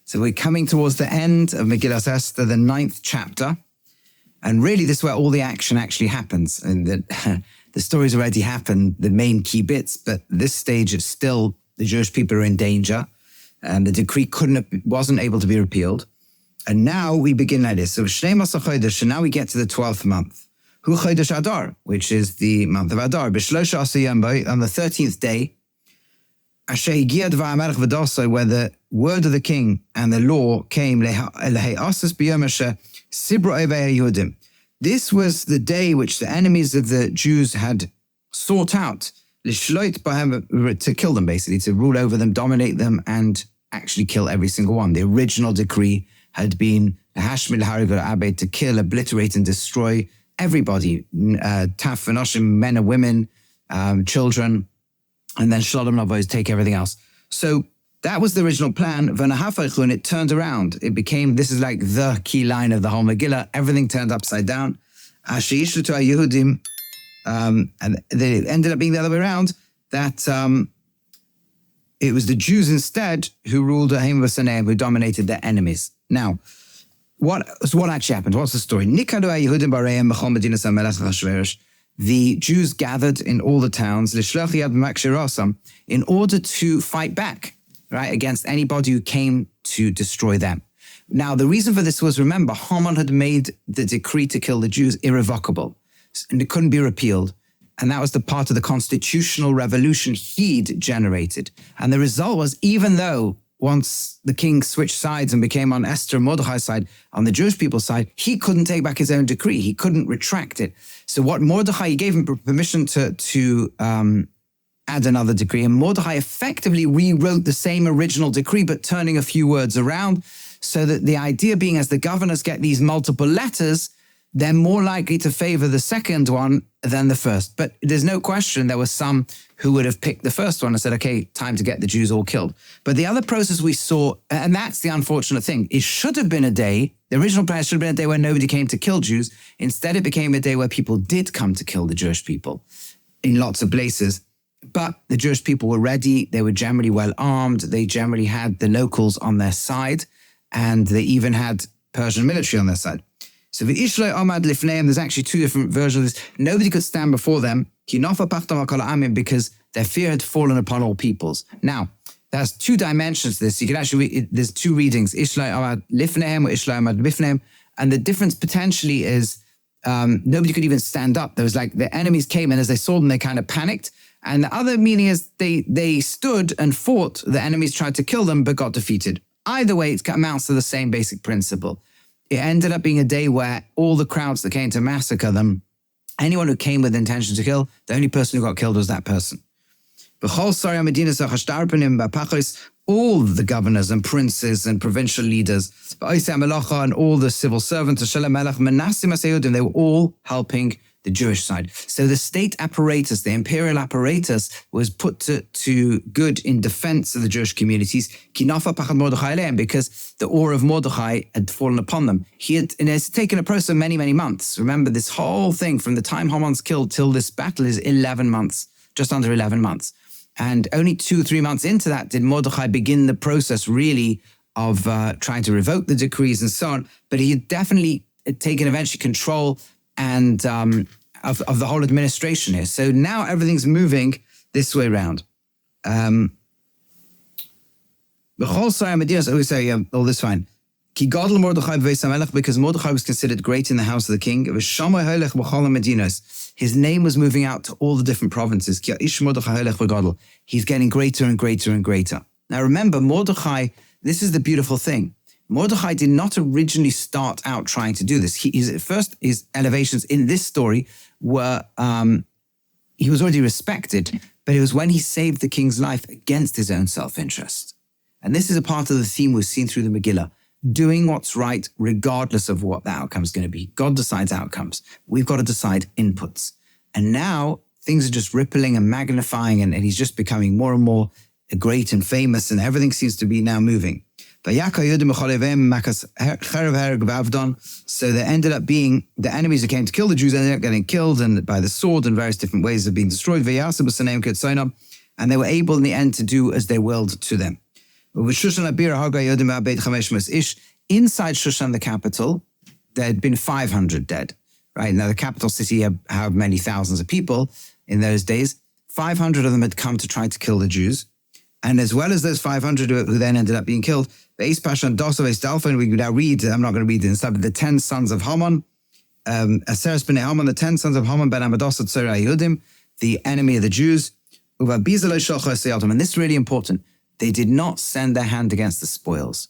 So we're coming towards the end of Megilas Esther, the 9th chapter. And really, this is where all the action actually happens. And the story's already happened, the main key bits, but this stage is still, the Jewish people are in danger. And the decree wasn't able to be repealed. And now we begin like this. So now we get to the 12th month. Hu Chodesh Adar, which is the month of Adar. On the 13th day, where the word of the king and the law came, this was the day which the enemies of the Jews had sought out, to kill them, basically, to rule over them, dominate them, and actually kill every single one. The original decree had been to kill, obliterate, and destroy everybody, taf v'noshim, men and women, children, and then Shalom Navos, take everything else. So that was the original plan. And it turned around. It became, this is like the key line of the whole Megillah. Everything turned upside down. And it ended up being the other way around, that it was the Jews instead who ruled who dominated their enemies. Now, what actually happened? What's the story? The Jews gathered in all the towns in order to fight back, right, against anybody who came to destroy them. Now, the reason for this was, remember, Haman had made the decree to kill the Jews irrevocable, and it couldn't be repealed. And that was the part of the constitutional revolution he'd generated. And the result was, even though once the king switched sides and became on Esther and Mordechai's side, on the Jewish people's side, he couldn't take back his own decree. He couldn't retract it. So what Mordechai, he gave him permission to add another decree. And Mordechai effectively rewrote the same original decree, but turning a few words around, so that the idea being, as the governors get these multiple letters, they're more likely to favor the second one than the first. But there's no question there were some who would have picked the first one and said, okay, time to get the Jews all killed. But the other process we saw, and that's the unfortunate thing, it should have been a day, the original plan should have been a day where nobody came to kill Jews. Instead, it became a day where people did come to kill the Jewish people in lots of places. But the Jewish people were ready. They were generally well armed. They generally had the locals on their side, and they even had Persian military on their side. So the Ishloi Amad Lifneim, there's actually two different versions of this. Nobody could stand before them, because their fear had fallen upon all peoples. Now, there's two dimensions to this. You can actually, there's two readings, Ishloi Amad Lifneim or Ishloi Amad Bifneim. And the difference potentially is nobody could even stand up. There was like the enemies came, and as they saw them, they kind of panicked. And the other meaning is they stood and fought. The enemies tried to kill them, but got defeated. Either way, it amounts to the same basic principle. It ended up being a day where all the crowds that came to massacre them, anyone who came with the intention to kill, the only person who got killed was that person. All the governors and princes and provincial leaders, and all the civil servants, they were all helping the Jewish side. So the state apparatus, the imperial apparatus, was put to good in defense of the Jewish communities, because the awe of Mordechai had fallen upon them. And it's taken a process of many, many months. Remember, this whole thing from the time Haman's killed till this battle is 11 months, just under 11 months. And only 2-3 months into that did Mordechai begin the process really of trying to revoke the decrees and so on. But he had definitely taken eventually control and of the whole administration here. So now everything's moving this way around. The whole Sarah Medinas always say, all this fine. Ki gadol Mordechai b'veis HaMelech, because Mordechai was considered great in the house of the king. It was Shammai Holech b'chol HaMedinas. His name was moving out to all the different provinces. Ki ish Mordechai Holech v'gadol. He's getting greater and greater and greater. Now remember, Mordechai, this is the beautiful thing. Mordechai did not originally start out trying to do this. His elevations in this story were, he was already respected, but it was when he saved the king's life against his own self-interest. And this is a part of the theme we've seen through the Megillah, doing what's right regardless of what the outcome is going to be. God decides outcomes. We've got to decide inputs. And now things are just rippling and magnifying, and he's just becoming more and more great and famous, and everything seems to be now moving. So there ended up being the enemies who came to kill the Jews ended up getting killed and by the sword and various different ways of being destroyed. And they were able in the end to do as they willed to them. Inside Shushan, the capital, there had been 500 dead. Right now, the capital city had many thousands of people in those days. 500 of them had come to try to kill the Jews. And as well as those 500 who then ended up being killed, we now read, I'm not going to read it inside, but the 10 sons of Haman, the 10 sons of Haman ben Amados Tzorah Yehudim, the enemy of the Jews, and this is really important, they did not send their hand against the spoils.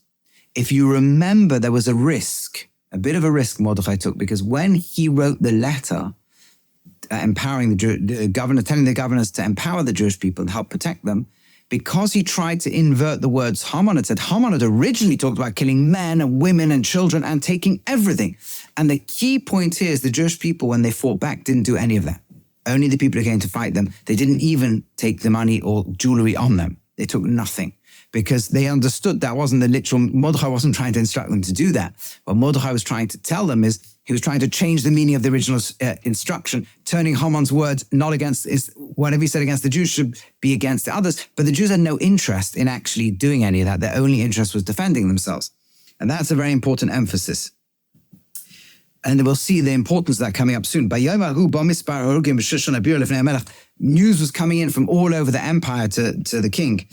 If you remember, there was a risk, a bit of a risk Mordechai took, because when he wrote the letter empowering the governor, telling the governors to empower the Jewish people and help protect them, because he tried to invert the words Haman had said. Haman had originally talked about killing men and women and children and taking everything. And the key point here is the Jewish people, when they fought back, didn't do any of that. Only the people who came to fight them. They didn't even take the money or jewelry on them. They took nothing, because they understood that wasn't the literal. Mordechai wasn't trying to instruct them to do that. What Mordechai was trying to tell them is he was trying to change the meaning of the original instruction, turning Haman's words not against, whatever he said against the Jews should be against the others. But the Jews had no interest in actually doing any of that. Their only interest was defending themselves. And that's a very important emphasis. And we'll see the importance of that coming up soon. News was coming in from all over the empire to the king.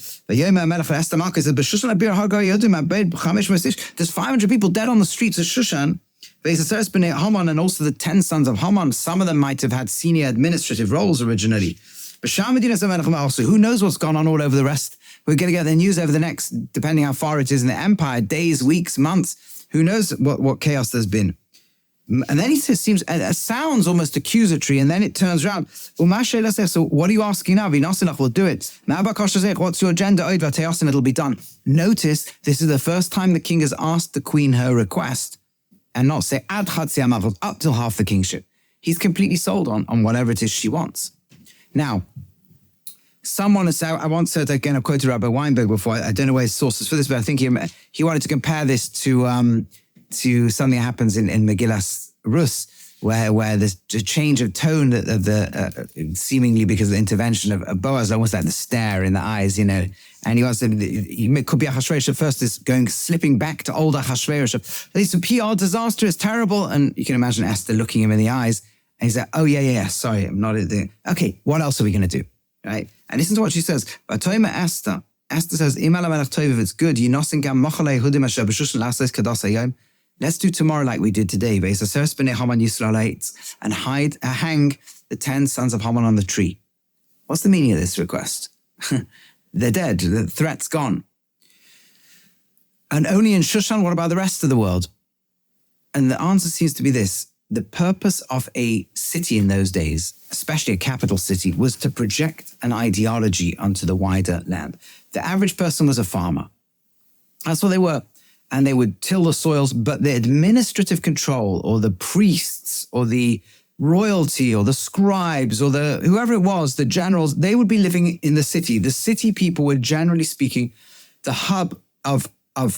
There's 500 people dead on the streets of Shushan. Haman, and also the 10 sons of Haman. Some of them might have had senior administrative roles originally. Who knows what's gone on all over the rest? We're going to get the news over the next, depending how far it is in the empire, days, weeks, months. Who knows what chaos there's been? And then it sounds almost accusatory, and then it turns around. So what are you asking now? We'll do it. What's your agenda? It'll be done. Notice, this is the first time the king has asked the queen her request, and not say up till half the kingship. He's completely sold on whatever it is she wants. Now, someone has said, I once heard, again, I've quoted Rabbi Weinberg before, I don't know where his sources for this, but I think he wanted to compare this to something that happens in Megilas Esther, where there's a change of tone of the seemingly because of the intervention of Boaz, almost like the stare in the eyes, And he said, it could be Ahasuerus at first is slipping back to old Ahasuerus. It's a PR disaster, it's terrible. And you can imagine Esther looking him in the eyes. And he's like, oh, yeah, sorry, I'm not at the... Okay, what else are we going to do? Right? And listen to what she says. Esther says, if it's good, let's do tomorrow like we did today. And hang the 10 sons of Haman on the tree. What's the meaning of this request? They're dead. The threat's gone. And only in Shushan, what about the rest of the world? And the answer seems to be this. The purpose of a city in those days, especially a capital city, was to project an ideology onto the wider land. The average person was a farmer. That's what they were. And they would till the soils, but the administrative control, or the priests, or the royalty, or the scribes, or whoever it was, the generals, they would be living in the city. The city people were, generally speaking, the hub of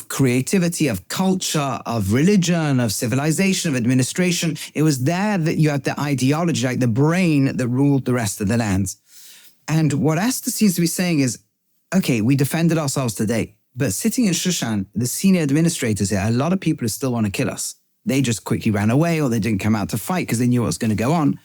creativity, of culture, of religion, of civilization, of administration. It was there that you had the ideology, like the brain that ruled the rest of the lands. And what Esther seems to be saying is, okay, we defended ourselves today, but sitting in Shushan, the senior administrators here, a lot of people who still want to kill us. They just quickly ran away, or they didn't come out to fight because they knew what was going to go on.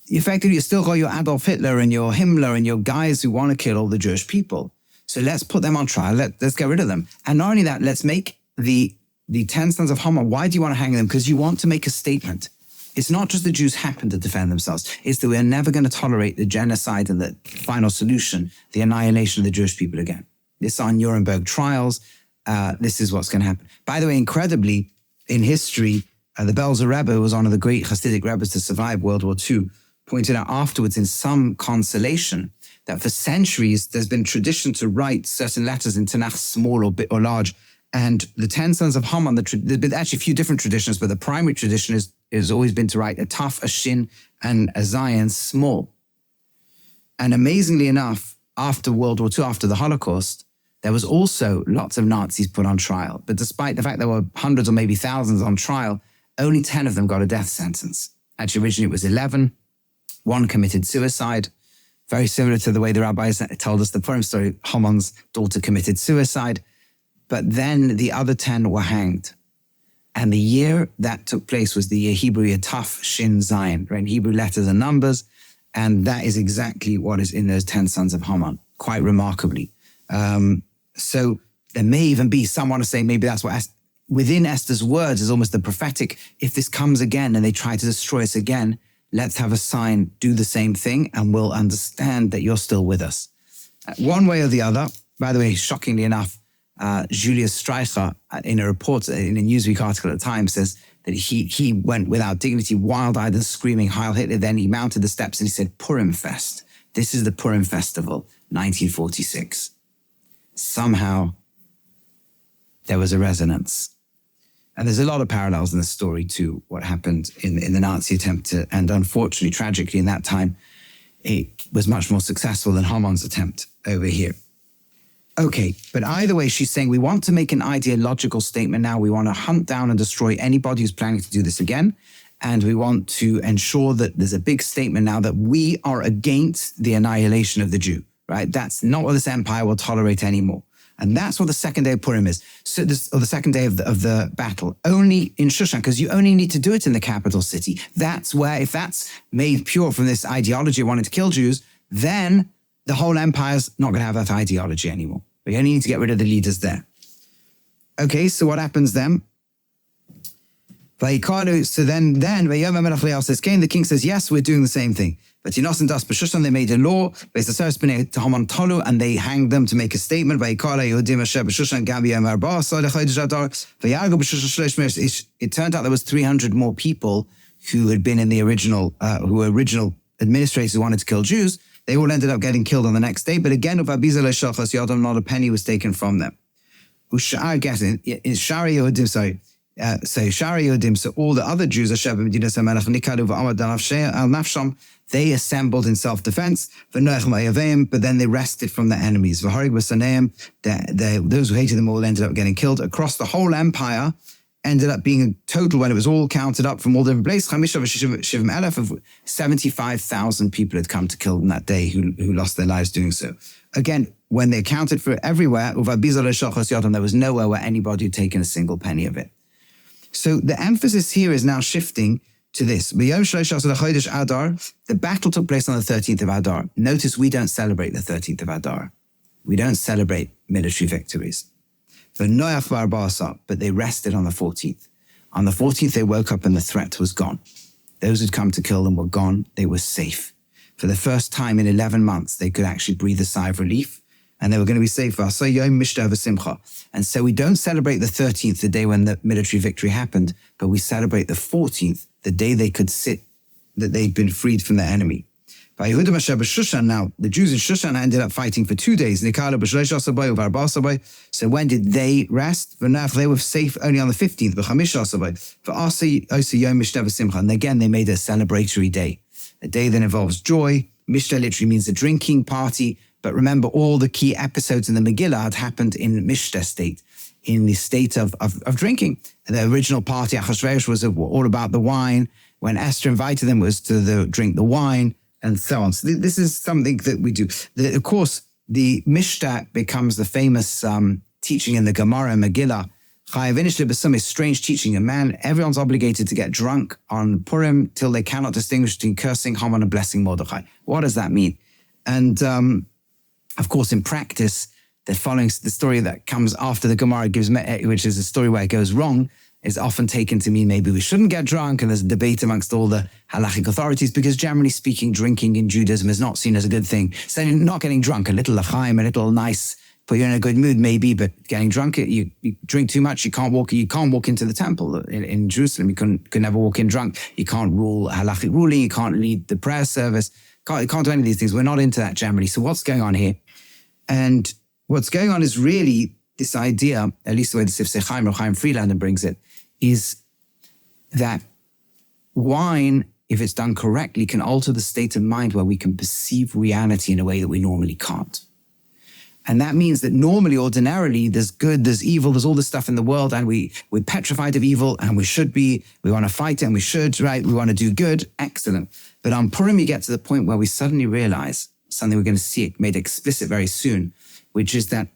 Effectively, you still got your Adolf Hitler and your Himmler and your guys who want to kill all the Jewish people. So let's put them on trial. Let's get rid of them. And not only that, let's make the 10 sons of Haman. Why do you want to hang them? Because you want to make a statement. It's not just the Jews happen to defend themselves. It's that we're never going to tolerate the genocide and the final solution, the annihilation of the Jewish people again. This are Nuremberg trials. This is what's going to happen. By the way, incredibly, in history, the Belzer Rebbe, who was one of the great Hasidic Rebbes to survive World War II, pointed out afterwards in some consolation that for centuries there's been tradition to write certain letters in Tanakh, small or big or large. And the 10 sons of Haman, there's been actually a few different traditions, but the primary tradition has always been to write a Taf, a Shin, and a Zayin small. And amazingly enough, after World War II, after the Holocaust, there was also lots of Nazis put on trial. But despite the fact there were hundreds or maybe thousands on trial, only 10 of them got a death sentence. Actually, originally it was 11. One committed suicide. Very similar to the way the rabbis told us the Purim story. Haman's daughter committed suicide, but then the other 10 were hanged. And the year that took place was the year Hebrew Yataf Shin Zayin, right? Hebrew letters and numbers. And that is exactly what is in those 10 sons of Haman, quite remarkably. So there may even be someone to say maybe that's what within Esther's words is almost the prophetic. If this comes again and they try to destroy us again, let's have a sign, do the same thing, and we'll understand that you're still with us. One way or the other, by the way, shockingly enough, Julius Streicher, in a report, in a Newsweek article at the time, says that he went without dignity, wild-eyed and screaming, Heil Hitler. Then he mounted the steps and he said, Purim Fest. This is the Purim Festival, 1946. Somehow, there was a resonance. And there's a lot of parallels in the story to what happened in the Nazi attempt to, and unfortunately, tragically, in that time, it was much more successful than Haman's attempt over here. Okay, but either way, she's saying we want to make an ideological statement now. We want to hunt down and destroy anybody who's planning to do this again. And we want to ensure that there's a big statement now that we are against the annihilation of the Jew, right? That's not what this empire will tolerate anymore. And that's what the second day of Purim is, so or the second day of the battle, only in Shushan, because you only need to do it in the capital city. That's where, if that's made pure from this ideology of wanting to kill Jews, then the whole empire's not going to have that ideology anymore. We only need to get rid of the leaders there. Okay, so what happens then? So then the king says, yes, we're doing the same thing. But they made a law, and they hanged them to make a statement. It turned out there was 300 more people who had been in the original, who were original administrators who wanted to kill Jews. They all ended up getting killed on the next day. But again, not a penny was taken from them. So all the other Jews, they assembled in self-defense, but then they rested from their enemies. Those who hated them all ended up getting killed. Across the whole empire, ended up being a total, when it was all counted up from all different places, 75,000 people had come to kill them that day who lost their lives doing so. Again, when they accounted for it everywhere, there was nowhere where anybody had taken a single penny of it. So the emphasis here is now shifting to this. The battle took place on the 13th of Adar. Notice we don't celebrate the 13th of Adar. We don't celebrate military victories. But they rested on the 14th. On the 14th, they woke up and the threat was gone. Those who'd come to kill them were gone. They were safe. For the first time in 11 months, they could actually breathe a sigh of relief, and they were going to be safe. And so we don't celebrate the 13th, the day when the military victory happened, but we celebrate the 14th, the day they could sit, that they'd been freed from their enemy. Now, the Jews in Shushan ended up fighting for 2 days. So when did they rest? They were safe only on the 15th. And again, they made a celebratory day, a day that involves joy. Mishnah literally means a drinking party. But remember, all the key episodes in the Megillah had happened in Mishnah state, in the state of drinking. The original party, Achashverosh, was all about the wine. When Esther invited them, was to drink the wine, and so on. So this is something that we do. Of course, the Mishnah becomes the famous teaching in the Gemara and Megillah. Is strange teaching. Everyone's obligated to get drunk on Purim till they cannot distinguish between cursing Haman and blessing Mordechai. What does that mean? And of course, in practice, the following the story that comes after the Gemara gives, which is a story where it goes wrong, is often taken to mean maybe we shouldn't get drunk, and there's a debate amongst all the halachic authorities, because generally speaking, drinking in Judaism is not seen as a good thing. So not getting drunk, a little l'chaim, a little nice, put you in a good mood maybe, but getting drunk, you drink too much, you can't walk into the temple in Jerusalem. You could never walk in drunk. You can't rule halachic ruling. You can't lead the prayer service. You can't do any of these things. We're not into that generally. So what's going on here? And what's going on is really this idea, at least the way the Sifsei Chaim or Chaim Friedlander brings it, is that wine, if it's done correctly, can alter the state of mind where we can perceive reality in a way that we normally can't. And that means that normally, ordinarily, there's good, there's evil, there's all this stuff in the world, and we're petrified of evil, and we want to fight it, and we should, right? We want to do good, excellent. But on Purim, you get to the point where we suddenly realize something we're going to see it made explicit very soon, which is that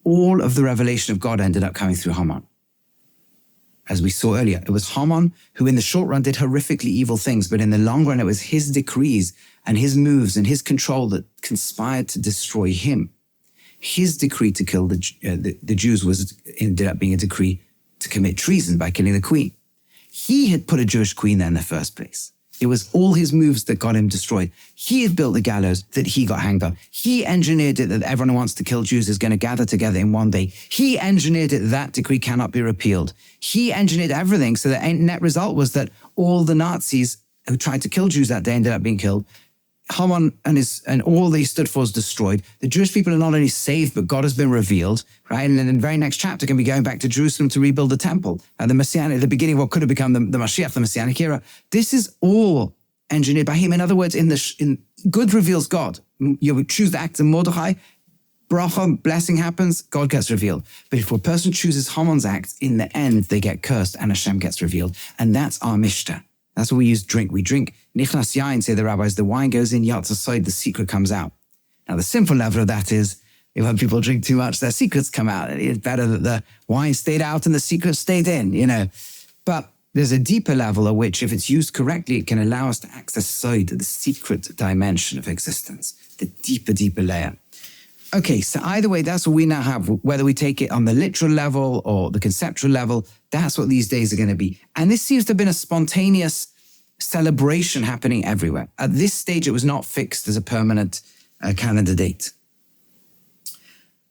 all of the revelation of God ended up coming through Haman. As we saw earlier, it was Haman who in the short run did horrifically evil things, but in the long run, it was his decrees and his moves and his control that conspired to destroy him. His decree to kill the Jews ended up being a decree to commit treason by killing the queen. He had put a Jewish queen there in the first place. It was all his moves that got him destroyed. He had built the gallows that he got hanged on. He engineered it that everyone who wants to kill Jews is going to gather together in one day. He engineered it that decree cannot be repealed. He engineered everything so the net result was that all the Nazis who tried to kill Jews that day ended up being killed. Haman and all they stood for is destroyed. The Jewish people are not only saved, but God has been revealed, right? And then in the very next chapter, going to be going back to Jerusalem to rebuild the temple. And the Messianic, the beginning of what could have become the Mashiach, the Messianic era. This is all engineered by him. In other words, in good reveals God. You choose the act of Mordechai, bracha, blessing happens, God gets revealed. But if a person chooses Haman's act, in the end, they get cursed and Hashem gets revealed. And that's our Mishnah. That's what we use drink. We drink nichnas yain, say the rabbis, the wine goes in, yatz aside, the secret comes out. Now, the simple level of that is, if when people drink too much, their secrets come out. It's better that the wine stayed out and the secret stayed in, But there's a deeper level at which, if it's used correctly, it can allow us to access side, the secret dimension of existence, the deeper layer. Okay, so either way, that's what we now have. Whether we take it on the literal level or the conceptual level, that's what these days are going to be. And this seems to have been a spontaneous celebration happening everywhere. At this stage, it was not fixed as a permanent calendar date.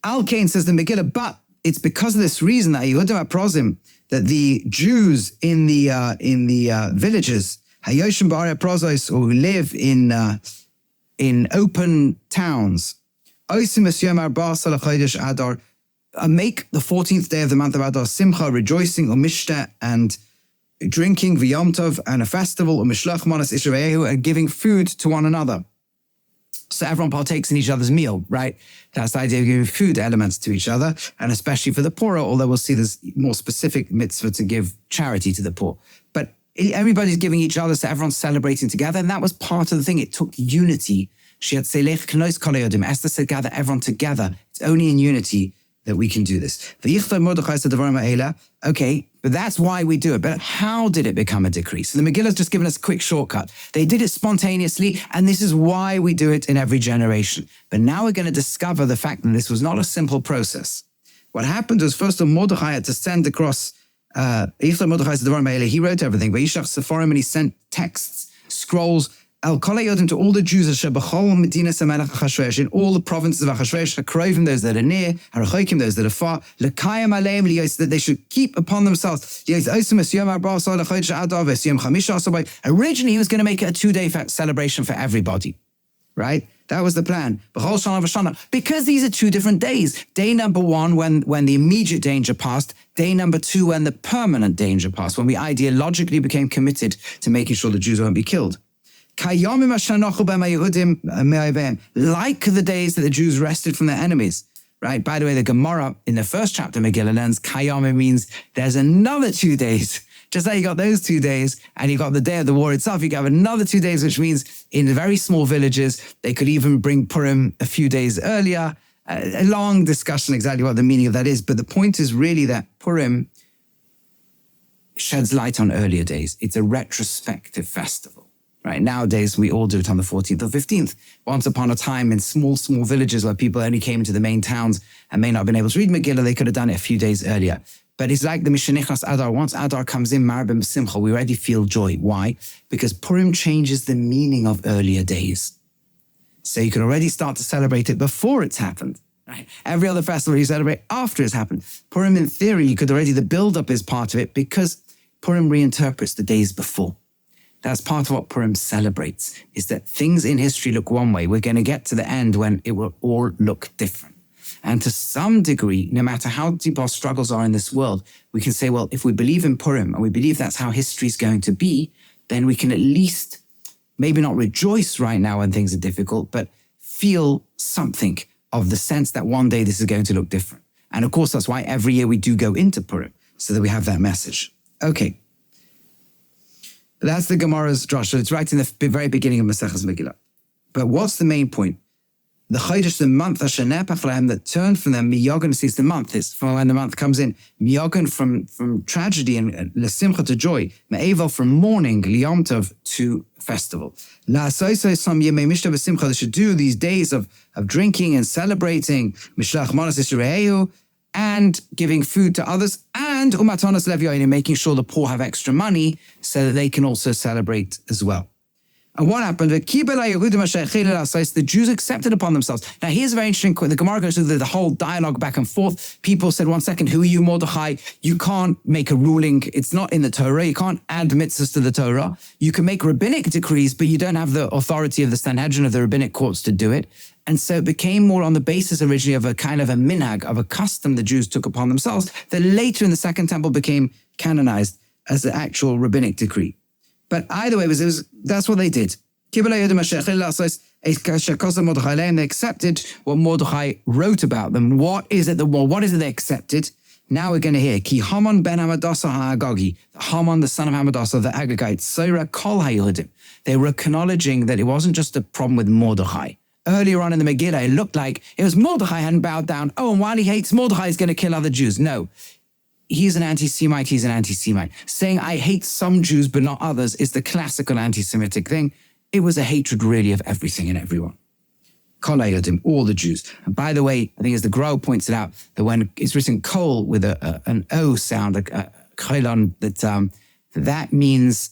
Al Kain says the Megillah, but it's because of this reason that Yehudim HaProzim, that the Jews in the villages, Hayoshim Ba'arei Prozos, or who live in open towns, make the 14th day of the month of Adar Simcha, rejoicing, Umishta, and drinking, V'yom Tov, and a festival, Umishloch Manas Israehu, and giving food to one another. So everyone partakes in each other's meal, right? That's the idea of giving food elements to each other, and especially for the poor, although we'll see there's more specific mitzvah to give charity to the poor. But everybody's giving each other, so everyone's celebrating together, and that was part of the thing. It took unity. She had Selech Knois Kol Hayodim. Esther said, gather everyone together. It's only in unity that we can do this. Okay, but that's why we do it. But how did it become a decree? So the Megillah's just given us a quick shortcut. They did it spontaneously, and this is why we do it in every generation. But now we're going to discover the fact that this was not a simple process. What happened was, first of all, Mordechai had to send across, he wrote everything, but and he sent texts, scrolls, Al Kol Hayodim, to all the Jews in all the provinces of Achashverosh, Hakrovim, those that are near, Harachokim, those that are far, Lekayim Aleim, that they should keep upon themselves. Originally, he was going to make it a 2-day celebration for everybody, right? That was the plan. Because these are 2 different days. Day number 1, when the immediate danger passed. Day number 2, when the permanent danger passed, when we ideologically became committed to making sure the Jews won't be killed. Like the days that the Jews rested from their enemies, right? By the way, the Gemara in the first chapter of Megillah learns Kayom means there's another 2 days. Just like you got those 2 days and you got the day of the war itself, you have another 2 days, which means in the very small villages, they could even bring Purim a few days earlier. A long discussion exactly what the meaning of that is. But the point is really that Purim sheds light on earlier days. It's a retrospective festival. Right, nowadays, we all do it on the 14th or 15th. Once upon a time, in small villages where people only came into the main towns and may not have been able to read Megillah, they could have done it a few days earlier. But it's like the Mishanichas Adar. Once Adar comes in, Marabim Simcha, we already feel joy. Why? Because Purim changes the meaning of earlier days. So you can already start to celebrate it before it's happened. Right? Every other festival you celebrate after it's happened. Purim, in theory, you could already, the build-up is part of it because Purim reinterprets the days before. That's part of what Purim celebrates, is that things in history look one way. We're going to get to the end when it will all look different. And to some degree, no matter how deep our struggles are in this world, we can say, well, if we believe in Purim and we believe that's how history is going to be, then we can at least maybe not rejoice right now when things are difficult, but feel something of the sense that one day this is going to look different. And of course, that's why every year we do go into Purim, so that we have that message. Okay. That's the Gemara's drasha. It's right in the very beginning of Maseches Megillah. But what's the main point? the Chodesh, the month, Asher nepach lahem, that turned from them, miyogan sees the month, it's from when the month comes in, miyogan from tragedy and lesimcha to joy, me'evel from mourning, liyom tov to festival. La'asoisoi some yemei mishta v'simcha, they should do these days of drinking and celebrating, mishlach manas yisraelu, and giving food to others, and umatanas levyoin, making sure the poor have extra money so that they can also celebrate as well. And what happened? The Jews accepted upon themselves. Now, here's a very interesting quote. The Gemara goes through the whole dialogue back and forth. People said, 1 second, who are you, Mordechai? You can't make a ruling. It's not in the Torah. You can't add mitzvahs to the Torah. You can make rabbinic decrees, but you don't have the authority of the Sanhedrin, of the rabbinic courts, to do it. And so it became more on the basis originally of a kind of a minhag, of a custom the Jews took upon themselves, that later in the Second Temple became canonized as the actual rabbinic decree. But either way, that's what they did. And they accepted what Mordechai wrote about them. What is it they accepted? Now we're going to hear. Ki Haman ben Hamadassah ha'Agagi, Haman the son of Hamadassah, the Agagite, Soira kol ha'Yehudim. They were acknowledging that it wasn't just a problem with Mordechai. Earlier on in the Megillah, it looked like it was Mordechai hadn't bowed down. Oh, and while he hates Mordechai, he's going to kill other Jews. No. He's an anti-Semite, Saying, I hate some Jews, but not others, is the classical anti-Semitic thing. It was a hatred, really, of everything and everyone. Kol haYehudim, all the Jews. And by the way, I think as the Rowe points it out, that when it's written kol with an O sound, a cholon, that means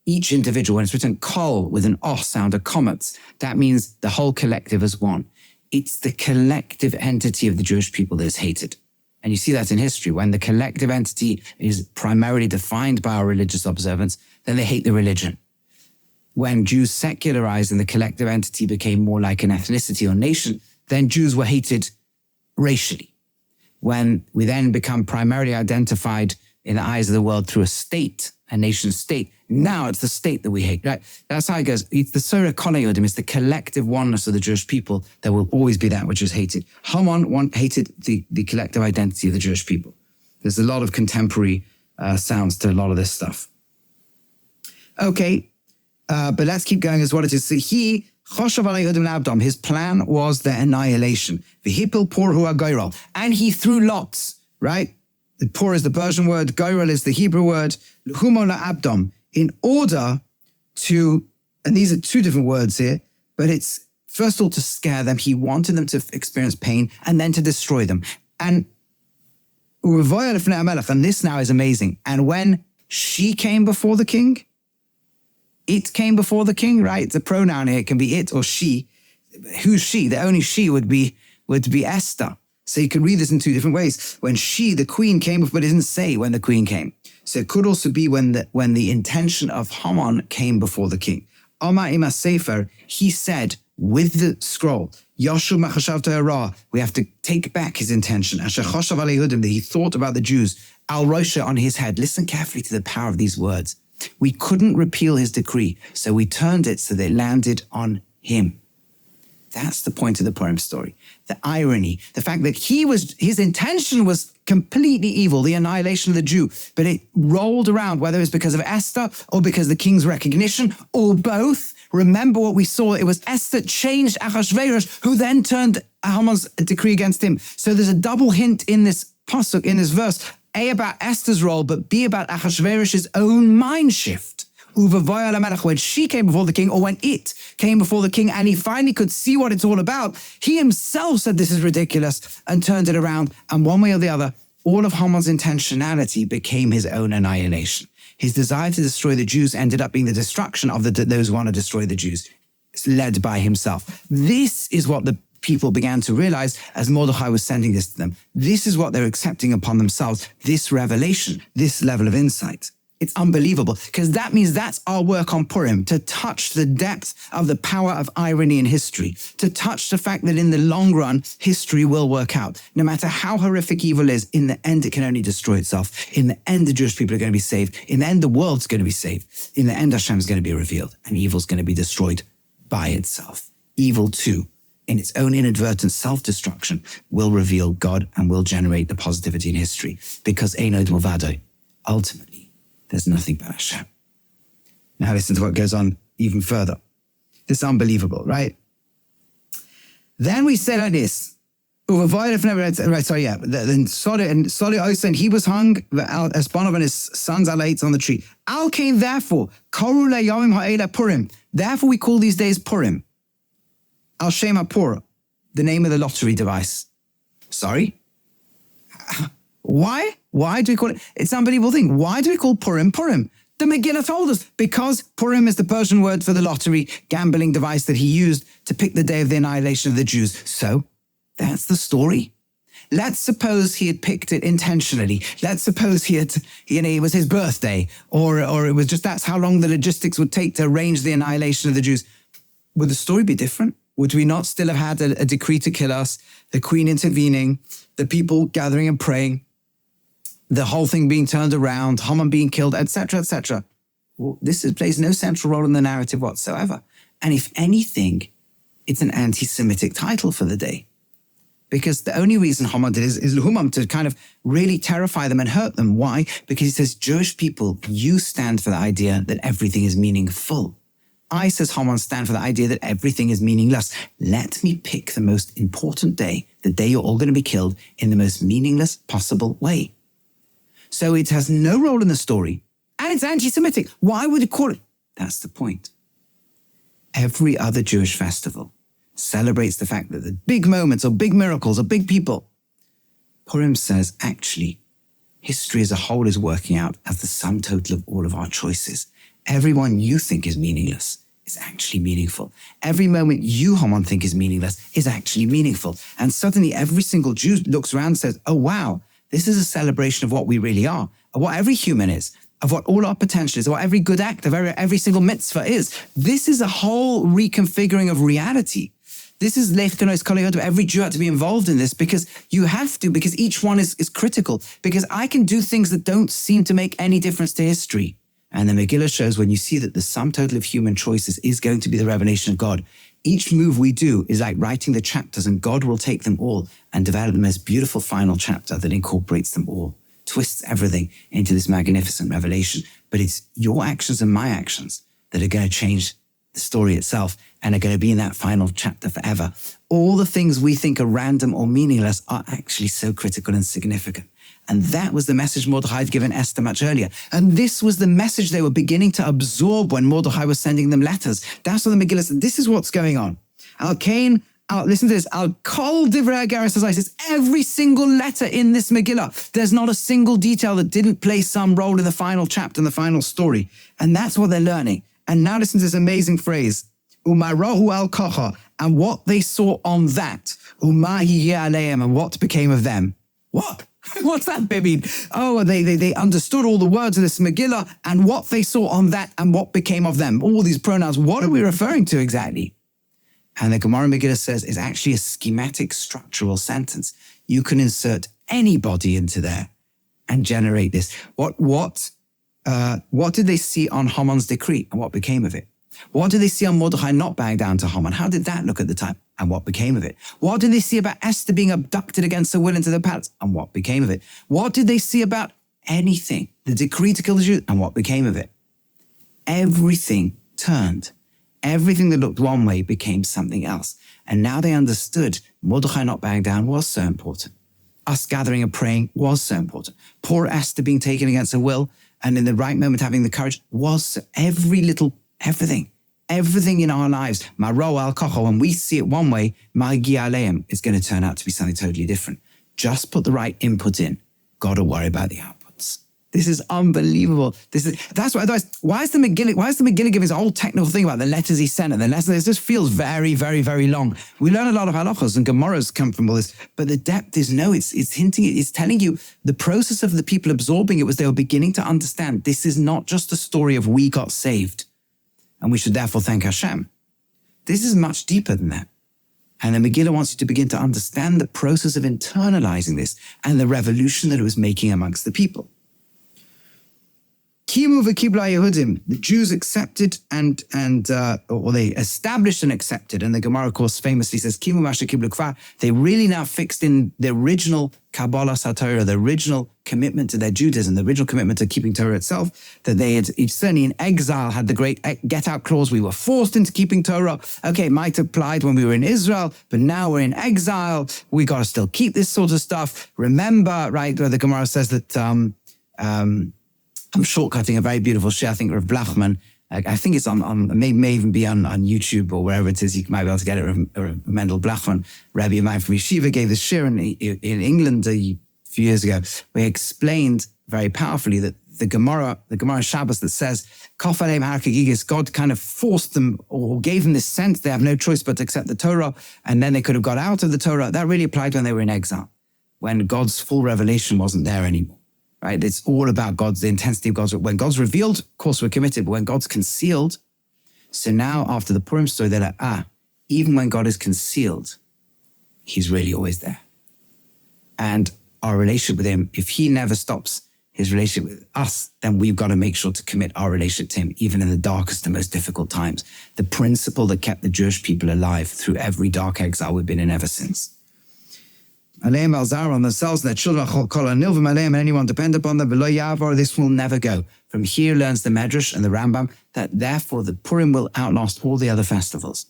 each individual. When it's written kol with an O sound, a comets, that means the whole collective as one. It's the collective entity of the Jewish people that is hated. And you see that in history. When the collective entity is primarily defined by our religious observance, then they hate the religion. When Jews secularized and the collective entity became more like an ethnicity or nation, then Jews were hated racially. When we then become primarily identified in the eyes of the world through a state, a nation state, now it's the state that we hate, right? That's how it goes. It's the Soira kol haYehudim, it's the collective oneness of the Jewish people that will always be that which is hated. Haman hated the collective identity of the Jewish people. There's a lot of contemporary sounds to a lot of this stuff. Okay, but let's keep going as what it is. So he, Choshav al Yehudim Abdom, his plan was their annihilation. V'hipil por hu ha'goyrel, and he threw lots, right? The por is the Persian word, goyrel is the Hebrew word, l'humo la'abdom, in order to, and these are two different words here, but it's first of all to scare them. He wanted them to experience pain and then to destroy them. And this now is amazing. And when she came before the king, it came before the king, right? It's a pronoun here. It can be it or she. Who's she? The only she would be Esther. So you can read this in two different ways. When she, the queen, came, but it didn't say when the queen came. So it could also be when the intention of Haman came before the king. Amar ima sefer, he said with the scroll, Yoshu machashavta hara, we have to take back his intention. Asher choshav al Yehudim, that he thought about the Jews. Al rosha, on his head. Listen carefully to the power of these words. We couldn't repeal his decree, so we turned it so that it landed on him. That's the point of the Purim story. The irony, the fact that his intention was completely evil, the annihilation of the Jew, but it rolled around, whether it's because of Esther or because of the king's recognition, or both. Remember what we saw. It was Esther changed Achashverosh, who then turned Haman's decree against him. So there's a double hint in this pasuk, in this verse, A, about Esther's role, but B, about Achashverosh's own mind shift. When she came before the king, or when it came before the king, and he finally could see what it's all about, he himself said this is ridiculous and turned it around. And one way or the other, all of Haman's intentionality became his own annihilation. His desire to destroy the Jews ended up being the destruction of those who want to destroy the Jews. It's led by himself. This is what the people began to realize as Mordechai was sending this to them. This is what they're accepting upon themselves, this revelation, this level of insight. It's unbelievable, because that means that's our work on Purim, to touch the depth of the power of irony in history, to touch the fact that in the long run, history will work out. No matter how horrific evil is, in the end, it can only destroy itself. In the end, the Jewish people are going to be saved. In the end, the world's going to be saved. In the end, Hashem is going to be revealed, and evil's going to be destroyed by itself. Evil, too, in its own inadvertent self-destruction, will reveal God and will generate the positivity in history, because Einod Movado, ultimately, there's nothing but Hashem. Now listen to what goes on even further. This is unbelievable, right? Then we say like this. Then Soli Osa, and he was hung, Esponov and his sons Alates on the tree. Al came therefore, Koru Yomim Ha'ela Purim. Therefore we call these days Purim. Al Shem HaPur, the name of the lottery device. Sorry? Why? Why do we call it? It's an unbelievable thing. Why do we call Purim Purim? The Megillah told us, because Purim is the Persian word for the lottery gambling device that he used to pick the day of the annihilation of the Jews. So, that's the story. Let's suppose he had picked it intentionally. Let's suppose it was his birthday, or it was just that's how long the logistics would take to arrange the annihilation of the Jews. Would the story be different? Would we not still have had a decree to kill us, the queen intervening, the people gathering and praying, the whole thing being turned around, Haman being killed, etc., etc.? Well, this plays no central role in the narrative whatsoever. And if anything, it's an anti-Semitic title for the day. Because the only reason Haman did is Luhumam, to kind of really terrify them and hurt them. Why? Because he says, Jewish people, you stand for the idea that everything is meaningful. I, says Haman, stand for the idea that everything is meaningless. Let me pick the most important day, the day you're all going to be killed, in the most meaningless possible way. So it has no role in the story, and it's anti-Semitic. Why would you call it? That's the point. Every other Jewish festival celebrates the fact that the big moments or big miracles or big people. Purim says, actually, history as a whole is working out as the sum total of all of our choices. Everyone you think is meaningless is actually meaningful. Every moment you, Haman, think is meaningless is actually meaningful. And suddenly every single Jew looks around and says, oh, wow, this is a celebration of what we really are, of what every human is, of what all our potential is, of what every good act, of every single mitzvah is. This is a whole reconfiguring of reality. This is Leiftonos Koliyot. Every Jew had to be involved in this because you have to, because each one is critical. Because I can do things that don't seem to make any difference to history. And the Megillah shows when you see that the sum total of human choices is going to be the revelation of God, each move we do is like writing the chapters, and God will take them all and develop the most beautiful final chapter that incorporates them all, twists everything into this magnificent revelation. But it's your actions and my actions that are going to change the story itself and are going to be in that final chapter forever. All the things we think are random or meaningless are actually so critical and significant. And that was the message Mordechai had given Esther much earlier. And this was the message they were beginning to absorb when Mordechai was sending them letters. That's what the Megillah said. This is what's going on. Al-Kain, listen to this. Al-Kol Divrei Agaris Hazai says every single letter in this Megillah, there's not a single detail that didn't play some role in the final chapter and the final story. And that's what they're learning. And now listen to this amazing phrase. Umarahu al-Kocha, and what they saw on that. Umahi aleim, and what became of them. What? What's that mean? Oh, they understood all the words of this Megillah and what they saw on that and what became of them. All these pronouns, what are we referring to exactly? And the Gemara Megillah says it's actually a schematic structural sentence. You can insert anybody into there and generate this. What did they see on Haman's decree and what became of it? What did they see on Mordechai not bowing down to Haman? How did that look at the time? And what became of it? What did they see about Esther being abducted against her will into the palace? And what became of it? What did they see about anything? The decree to kill the Jews? And what became of it? Everything turned. Everything that looked one way became something else. And now they understood Mordechai not bowing down was so important. Us gathering and praying was so important. Poor Esther being taken against her will and in the right moment having the courage was so, everything in our lives, Maro al-Kocho, when we see it one way, Magi aleim is going to turn out to be something totally different. Just put the right input in. Got to worry about the outputs. This is unbelievable. That's why. Why is the Megillah giving this whole technical thing about the letters he sent and the letters? This just feels very, very, very long. We learn a lot of halachos and gemaras come from all this, but the depth is it's hinting, it's telling you the process of the people absorbing it was they were beginning to understand this is not just a story of we got saved and we should therefore thank Hashem. This is much deeper than that. And the Megillah wants you to begin to understand the process of internalizing this and the revolution that it was making amongst the people. Kimu v'kibla Yehudim, the Jews accepted or they established and accepted, and the Gemara, of course, famously says, Kimu masha kiblu kvar, they really now fixed in the original Kabbalah Torah, the original commitment to their Judaism, the original commitment to keeping Torah itself, that they had, certainly in exile, had the great get-out clause. We were forced into keeping Torah. Okay, it might have applied when we were in Israel, but now we're in exile. We got to still keep this sort of stuff. Remember, right, where the Gemara says that, I'm shortcutting a very beautiful shir, I think, Rav Blachman. I think it's on may even be on YouTube or wherever it is. You might be able to get it. Mendel Blachman, Rabbi of mine from Yeshiva, gave this shir in England a few years ago, where he explained very powerfully that the Gemara Shabbos that says, Kof aleim har kegigis, God kind of forced them or gave them this sense they have no choice but to accept the Torah, and then they could have got out of the Torah. That really applied when they were in exile, when God's full revelation wasn't there anymore. Right? It's all about the intensity of God's. When God's revealed, of course, we're committed. But when God's concealed, so now after the Purim story, they're like, even when God is concealed, he's really always there. And our relationship with him, if he never stops his relationship with us, then we've got to make sure to commit our relationship to him, even in the darkest and most difficult times. The principle that kept the Jewish people alive through every dark exile we've been in ever since. Aleim al-zar on themselves, their children, and anyone depend upon them, this will never go. From here learns the Medrash and the Rambam that therefore the Purim will outlast all the other festivals.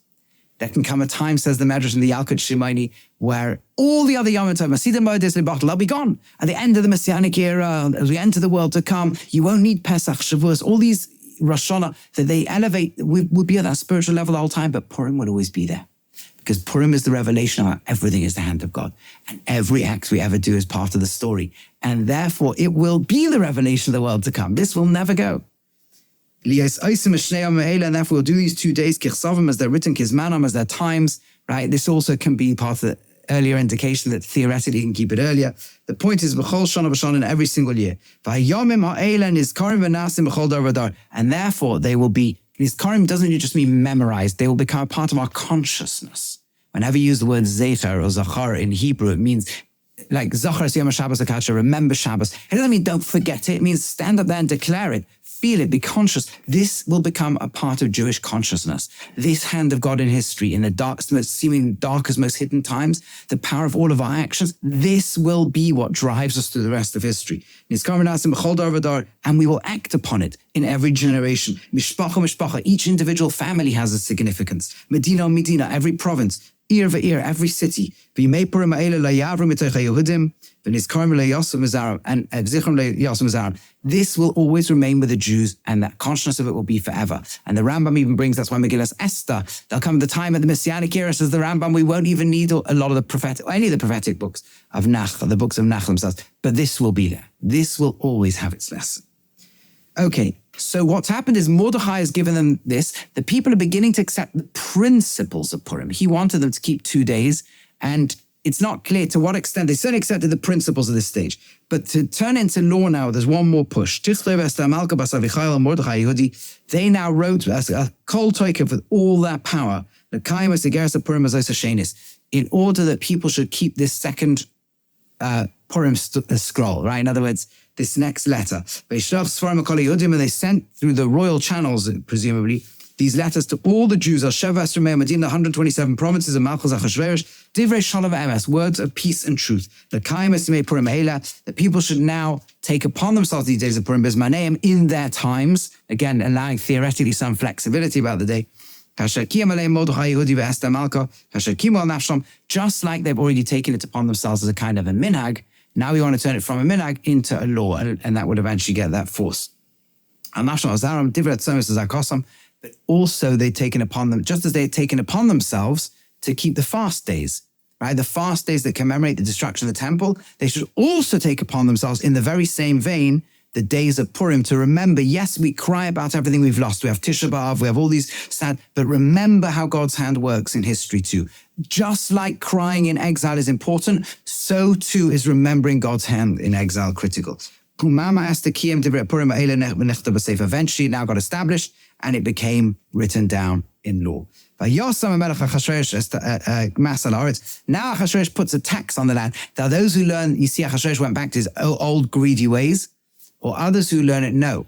There can come a time, says the Medrash in the Yalkut Shimoni, where all the other Yom Tov, they'll be gone. At the end of the Messianic era, as we enter the world to come, you won't need Pesach, Shavuos, all these Rosh Hashanah that they elevate will be at that spiritual level the whole time, but Purim will always be there. Because Purim is the revelation of everything is the hand of God. And every act we ever do is part of the story. And therefore, it will be the revelation of the world to come. This will never go. And therefore, we'll do these 2 days, as they're written, as their times, right? This also can be part of the earlier indication that theoretically you can keep it earlier. The point is, in every single year. And therefore, they will be. Nizkarim doesn't just mean memorized. They will become a part of our consciousness. Whenever you use the word zecher or zachar in Hebrew, it means like zachar yom Shabbos akacha, remember Shabbos. It doesn't mean don't forget it. It means stand up there and declare it. Feel it, be conscious. This will become a part of Jewish consciousness. This hand of God in history, in the darkest, most seeming darkest, most hidden times, the power of all of our actions, this will be what drives us through the rest of history. And we will act upon it in every generation. Mishpacha, each individual family has a significance. Medina, every province. Ir v'ir, every city. And this will always remain with the Jews, and that consciousness of it will be forever. And the Rambam even brings, that's why Megilas Esther, there'll come the time at the Messianic era, says the Rambam, we won't even need a lot of the prophetic, or any of the prophetic books of Nach, the books of Nach themselves. But this will be there. This will always have its lesson. Okay, so what's happened is Mordechai has given them this. The people are beginning to accept the principles of Purim. He wanted them to keep 2 days, and it's not clear to what extent. They certainly accepted the principles of this stage. But to turn into law now, there's one more push. They now wrote a kol toikev with all that power, in order that people should keep this second Purim scroll, right? In other words, this next letter. And they sent through the royal channels, presumably, these letters to all the Jews, 127 provinces of Malchus Achashverosh, Divrei Shalom Emes, words of peace and truth. The people should now take upon themselves these days of Purim Bismaneim in their times, again, allowing theoretically some flexibility about the day. Just like they've already taken it upon themselves as a kind of a minhag, now we want to turn it from a minhag into a law, and that would eventually get that force. But also they'd taken upon them, just as they had taken upon themselves to keep the fast days, right? The fast days that commemorate the destruction of the temple, they should also take upon themselves in the very same vein the days of Purim to remember, yes, we cry about everything we've lost. We have Tisha B'Av, we have all these sad, but remember how God's hand works in history too. Just like crying in exile is important, so too is remembering God's hand in exile critical. Eventually it now got established and it became written down in law. Now Achashverosh puts a tax on the land. Now those who learn, you see Achashverosh went back to his old greedy ways, or others who learn it, no.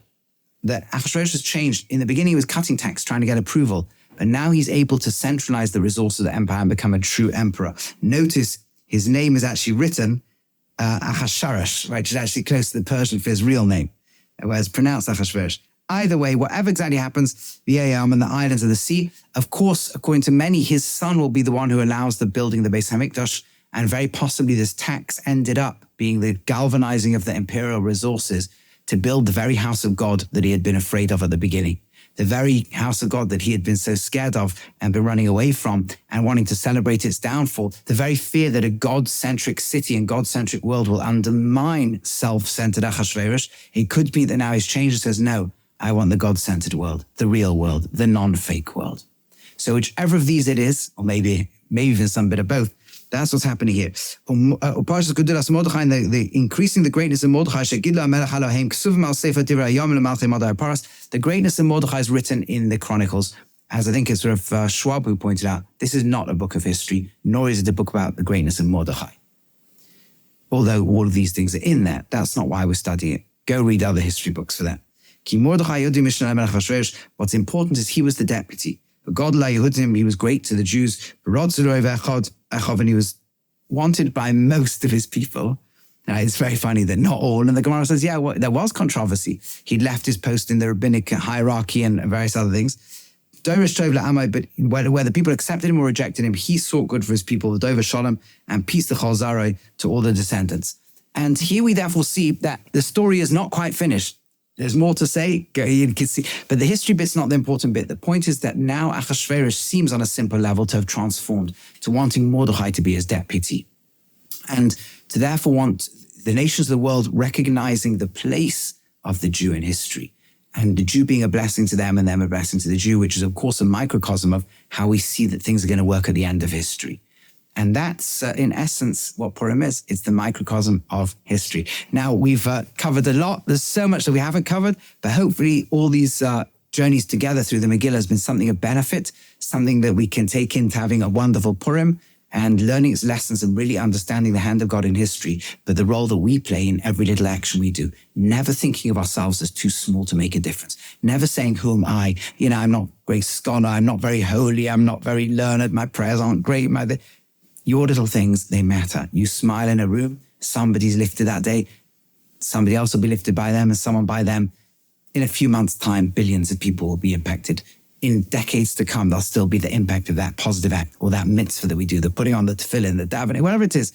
that Achashverosh has changed. In the beginning, he was cutting tax, trying to get approval. But now he's able to centralize the resources of the empire and become a true emperor. Notice his name is actually written Ahasuerus, right, which is actually close to the Persian for his real name, whereas pronounced Achashverosh. Either way, whatever exactly happens, the Ayam and the islands of the sea, of course, according to many, his son will be the one who allows the building of the Beis Hamikdash, and very possibly this tax ended up being the galvanizing of the imperial resources to build the very house of God that he had been afraid of at the beginning. The very house of God that he had been so scared of and been running away from and wanting to celebrate its downfall, the very fear that a God-centric city and God-centric world will undermine self-centered Achashverosh. It could be that now he's changed and says, no, I want the God-centered world, the real world, the non-fake world. So whichever of these it is, or maybe even some bit of both, that's what's happening here. The increasing the greatness of Mordechai. The greatness of Mordechai is written in the Chronicles. As I think it's sort of Schwab who pointed out, this is not a book of history, nor is it a book about the greatness of Mordechai. Although all of these things are in there, that's not why we're studying it. Go read other history books for that. What's important is he was the deputy. God Yehudim, he was great to the Jews, and he was wanted by most of his people. It's very funny that not all, and the Gemara says, yeah, well, there was controversy. He'd left his post in the rabbinic hierarchy and various other things. But whether people accepted him or rejected him, he sought good for his people, the Dover Shalom, and peace to Chol to all the descendants. And here we therefore see that the story is not quite finished. There's more to say, you can see, but the history bit's not the important bit. The point is that now Achashverosh seems on a simple level to have transformed to wanting Mordechai to be his deputy, and to therefore want the nations of the world recognizing the place of the Jew in history, and the Jew being a blessing to them and them a blessing to the Jew, which is of course a microcosm of how we see that things are going to work at the end of history. And that's, in essence, what Purim is. It's the microcosm of history. Now, we've covered a lot. There's so much that we haven't covered, but hopefully all these journeys together through the Megillah has been something of benefit, something that we can take into having a wonderful Purim and learning its lessons and really understanding the hand of God in history, but the role that we play in every little action we do. Never thinking of ourselves as too small to make a difference. Never saying, who am I? I'm not a great scholar. I'm not very holy. I'm not very learned. My prayers aren't great. Your little things, they matter. You smile in a room, somebody's lifted that day, somebody else will be lifted by them and someone by them. In a few months' time, billions of people will be impacted. In decades to come, there'll still be the impact of that positive act or that mitzvah that we do, the putting on the tefillin, the davening, whatever it is.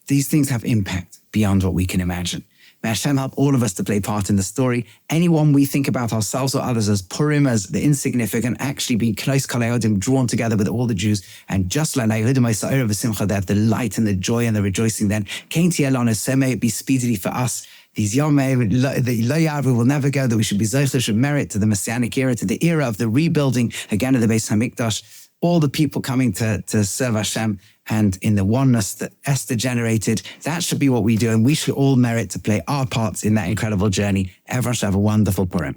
These things have impact beyond what we can imagine. May Hashem help all of us to play part in the story. Anyone we think about ourselves or others as Purim, as the insignificant, actually being close Kalayodim, drawn together with all the Jews. And just like Layodim, they have the light and the joy and the rejoicing then. Kainti Elon, so may it be speedily for us. These Yomei, the Loyavu will never go, that we should be Zeichel, should merit to the Messianic era, to the era of the rebuilding again of the Beis Hamikdash. All the people coming to serve Hashem and in the oneness that Esther generated. That should be what we do, and we should all merit to play our parts in that incredible journey. Everyone should have a wonderful Purim.